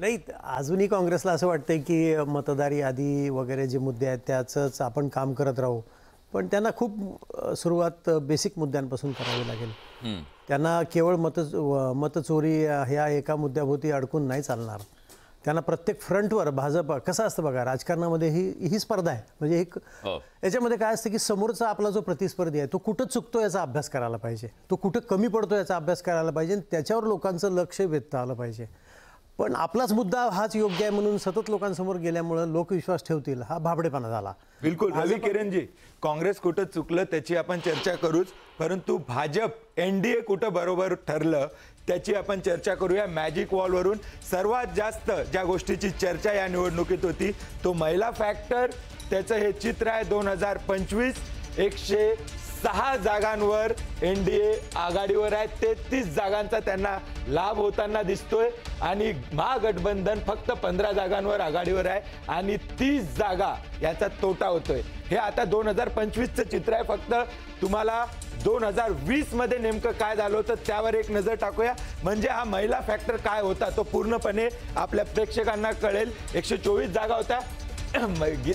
नाही, अजूनही काँग्रेसला असं वाटतंय की मतदार यादी वगैरे जे मुद्दे आहेत त्याचंच आपण काम करत राहू. पण त्यांना खूप सुरुवात बेसिक मुद्द्यांपासून करावी लागेल. त्यांना केवळ मतचोरी ह्या एका मुद्द्याभोवती अडकून नाही चालणार. त्यांना प्रत्येक फ्रंटवर भाजप कसं असतं बघा, राजकारणामध्ये ही स्पर्धा आहे. म्हणजे एक याच्यामध्ये काय असतं की समोरचा आपला जो प्रतिस्पर्धी आहे तो कुठं चुकतो याचा अभ्यास करायला पाहिजे, तो कुठं कमी पडतो याचा अभ्यास करायला पाहिजे आणि त्याच्यावर लोकांचं लक्ष वेधता आलं पाहिजे. पण आपलाच मुद्दा हाच योग्य आहे म्हणून सतत लोकांसमोर गेल्यामुळे लोक विश्वास ठेवतील, हा भाबडेपणा झाला. बिलकुल रवी किरणजी, काँग्रेस कुठं चुकलं त्याची आपण चर्चा करूच, परंतु भाजप एनडीए कुठं बरोबर ठरलं त्याची आपण चर्चा करूया. मॅजिक वॉलवरून सर्वात जास्त ज्या गोष्टीची चर्चा या निवडणुकीत होती तो महिला फॅक्टर. त्याचं हे चित्र आहे. 2025 106 जागांवर एनडीए आघाडीवर आहे. 33 जागांचा त्यांना लाभ होताना दिसतोय आणि महागठबंधन फक्त 15 जागांवर आघाडीवर आहे आणि 30 जागा याचा तोटा होतोय. हे आता 2025चं चित्र आहे. फक्त तुम्हाला 2020 मध्ये नेमकं काय झालं होतं त्यावर एक नजर टाकूया. म्हणजे हा महिला फॅक्टर काय होता तो पूर्णपणे आपल्या प्रेक्षकांना कळेल. 124 जागा होत्या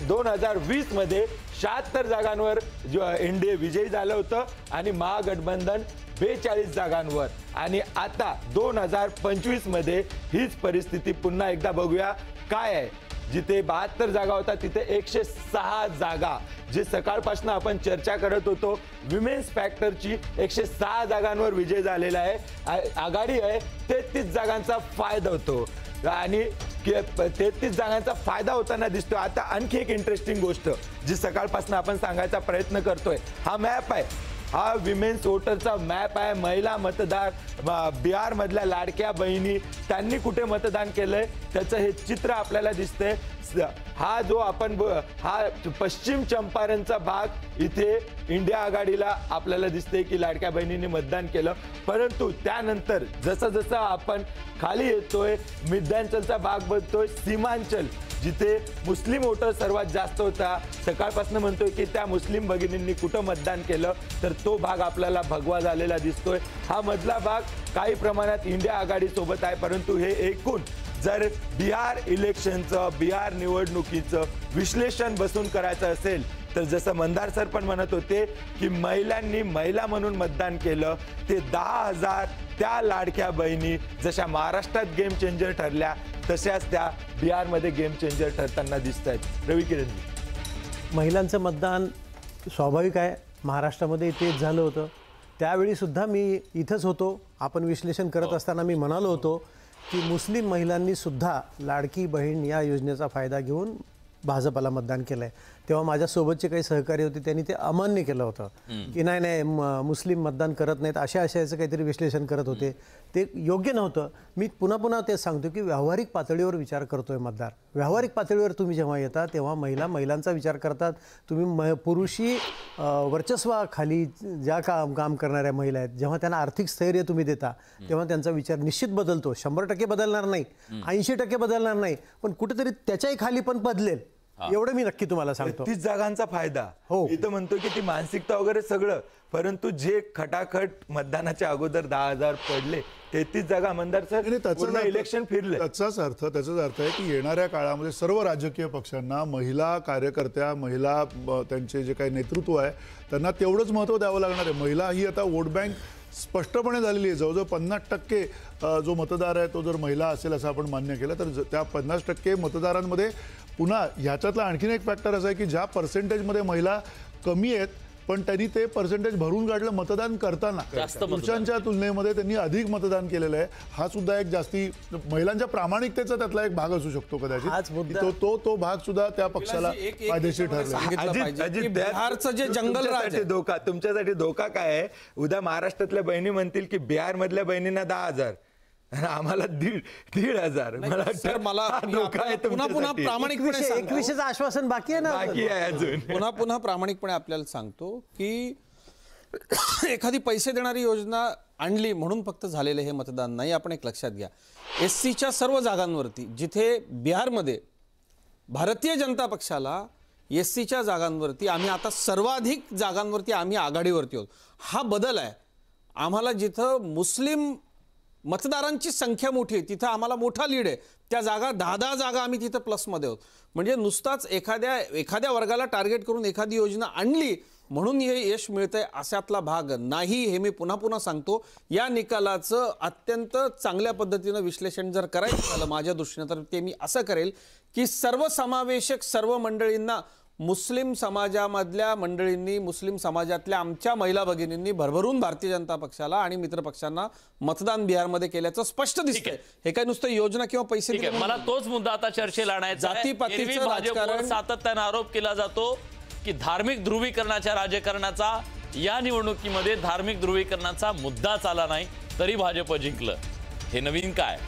2020 मध्ये. 76 जागांवर एनडीए विजयी झालं होतं आणि महागठबंधन 42 जागांवर. आणि आता 2025 मध्ये हीच परिस्थिती पुन्हा एकदा बघूया काय आहे. जिथे 72 जागा होता तिथे 106 जागा. जे सकाळपासून आपण चर्चा करत होतो विमेन्स फॅक्टरची 106 जागांवर विजय झालेला आहे. आघाडी आहे. 33 जागांचा फायदा होतो आणि 33 जागांचा फायदा होताना दिसतो. आता आणखी एक इंटरेस्टिंग गोष्ट जी सकाळपासून आपण सांगायचा प्रयत्न करतोय, हा मॅप आहे. हा विमेन्स वोटरचा मॅप आहे. महिला मतदार बिहार मधल्या लाडक्या बहिणी त्यांनी कुठे मतदान केलंय त्याचं हे चित्र आपल्याला दिसतंय. हा जो आपण हा पश्चिम चंपारणचा भाग इथे इंडिया आघाडीला आपल्याला दिसतंय की लाडक्या बहिणींनी मतदान केलं. परंतु त्यानंतर जसं जसं आपण खाली येतोय मध्यांचलचा भाग बघतोय. सीमांचल जिथे मुस्लिम वोटर सर्वात जास्त होता, सकाळपासून म्हणतोय की त्या मुस्लिम भगिनींनी कुठं मतदान केलं तर तो भाग आपल्याला भगवा झालेला दिसतोय. हा मधला भाग काही प्रमाणात इंडिया आघाडी सोबत आहे. परंतु हे एकूण जर बिहार इलेक्शनचं बिहार निवडणुकीचं विश्लेषण बसून करायचं असेल तर जसं मंदार सर पण म्हणत होते की महिलांनी महिला म्हणून मतदान केलं ते 10,000 त्या लाडक्या बहिणी जशा महाराष्ट्रात गेम चेंजर ठरल्या तशाच त्या बिहारमध्ये गेम चेंजर ठरताना दिसत आहेत. रवी किरणजी, महिलांचं मतदान स्वाभाविक आहे. महाराष्ट्रामध्ये तेच झालं होतं. त्यावेळी सुद्धा मी इथंच होतो. आपण विश्लेषण करत असताना मी म्हणालो होतो की मुस्लिम महिलांनी सुद्धा लाडकी बहीण या योजनेचा फायदा घेऊन भाजपला मतदान केलं आहे. तेव्हा माझ्यासोबतचे काही सहकारी होते त्यांनी ते अमान्य केलं होतं की नाही मुस्लिम मतदान करत नाहीत अशा याचं काहीतरी विश्लेषण करत होते. ते योग्य नव्हतं. मी पुन्हा पुन्हा तेच सांगतो की व्यावहारिक पातळीवर विचार करतोय मतदार. व्यावहारिक पातळीवर तुम्ही जेव्हा येता तेव्हा महिलांचा विचार करतात. तुम्ही पुरुषी वर्चस्वाखाली ज्या काम करणाऱ्या महिला आहेत जेव्हा त्यांना आर्थिक स्थैर्य तुम्ही देता तेव्हा त्यांचा विचार निश्चित बदलतो. 100% बदलणार नाही, 80% बदलणार नाही, पण कुठेतरी त्याच्याही खाली पण बदलेल एवढं मी नक्की तुम्हाला सांगतो. 30 जागांचा फायदा. हो, इथं म्हणतो की ती मानसिकता वगैरे सगळं, परंतु जे खटाखट मतदानाच्या अगोदर 10,000 पडले 33 जागा मंदार सर इलेक्शन फिरले. त्याचाच अर्थ आहे की येणाऱ्या काळामध्ये सर्व राजकीय पक्षांना महिला कार्यकर्त्या महिला त्यांचे जे काही नेतृत्व आहे त्यांना तेवढंच महत्त्व द्यावं लागणार आहे. महिला ही आता वोट बँक स्पष्टपणे झालेली आहे. जवळजवळ 50% जो मतदार आहे तो जर महिला असेल असं आपण मान्य केलं तर त्या 50% मतदारांमध्ये पुन्हा ह्याच्यातला आणखीन एक फॅक्टर असा आहे की ज्या पर्सेंटेजमध्ये महिला कमी आहेत पण त्यांनी ते पर्सेंटेज भरून काढलं मतदान करताना. पुरुषांच्या तुलनेमध्ये त्यांनी अधिक मतदान केलेलं आहे. हा सुद्धा एक जास्ती महिलांच्या प्रामाणिकतेचा त्यातला एक भाग असू शकतो कदाचित. तो भाग सुद्धा त्या पक्षाला फायदेशीर ठरला. बिहारचं जे जंगल धोका तुमच्यासाठी धोका काय आहे? उद्या महाराष्ट्रातल्या बहिणी म्हणतील की बिहार मधल्या बहिणींना 10,000 आम्हाला 1,500. मला पुन्हा पुन्हा प्रामाणिकपणे 21चं आश्वासन बाकी आहे ना, बाकी आहे अजून. पुन्हा प्रामाणिकपणे आपल्याला सांगतो की एखादी पैसे देणारी योजना आणली म्हणून फक्त झालेलं हे मतदान नाही. आपण एक लक्षात घ्या, एससीच्या सर्व जागांवरती जिथे बिहारमध्ये भारतीय जनता पक्षाला एससीच्या जागांवरती आम्ही आता सर्वाधिक जागांवरती आम्ही आघाडीवरती आहोत. हा बदल आहे. आम्हाला जिथं मुस्लिम मतदारांची संख्या मोठी आहे, तिथं आम्हाला मोठा लीड आहे, त्या जागा 10-10 जागा आम्ही तिथं प्लसमध्ये आहोत. म्हणजे नुसताच एखाद्या वर्गाला टार्गेट करून एखादी योजना आणली म्हणून हे यश मिळतंय अशातला भाग नाही. हे मी पुन्हा पुन्हा सांगतो. या निकालाचं अत्यंत चांगल्या पद्धतीनं विश्लेषण जर करायचं झालं माझ्या दृष्टीनं तर ते मी असं करेल की सर्वसमावेशक सर्व मंडळींना, मुस्लिम समाजामधल्या मंडळींनी, मुस्लिम समाजातल्या आमच्या महिला भगिनींनी भरभरून भारतीय जनता पक्षाला आणि मित्र पक्षांना मतदान बिहारमध्ये केल्याचं स्पष्ट दिसतंय. हे काय नुसतं योजना किंवा पैसे ठीक आहे, मला तोच मुद्दा आता चर्चेला आणायचा आहे. जातीपातीचं एरवी भाजपवर राजकारण- सातत्यानं आरोप केला जातो की धार्मिक ध्रुवीकरणाच्या राजकारणाचा या निवडणुकीमध्ये धार्मिक ध्रुवीकरणाचा मुद्दाच आला नाही तरी भाजप जिंकलं. हे नवीन काय?